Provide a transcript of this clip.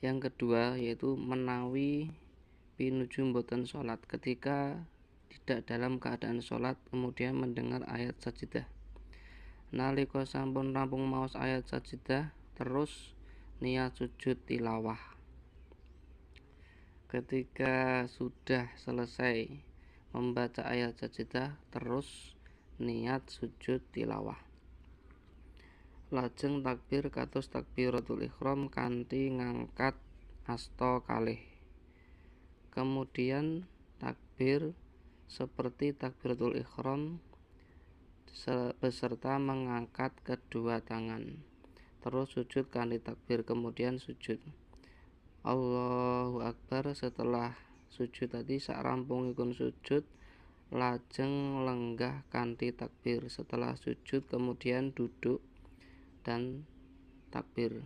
Yang kedua yaitu menawi pinuju mboten sholat, ketika tidak dalam keadaan sholat kemudian mendengar ayat sajidah. Nalika sampun rampung maos ayat sajidah terus niat sujud tilawah. Ketika sudah selesai membaca ayat sajidah terus niat sujud tilawah. Lajeng takbir kados takbiratul ihram kanthi ngangkat asta kalih. Kemudian takbir seperti takbiratul ihram beserta mengangkat kedua tangan. Terus sujud kanthi takbir, kemudian sujud Allahu Akbar. Setelah sujud tadi sakrampungipun sujud lajeng lenggah kanthi takbir. Setelah sujud kemudian duduk dan takbir.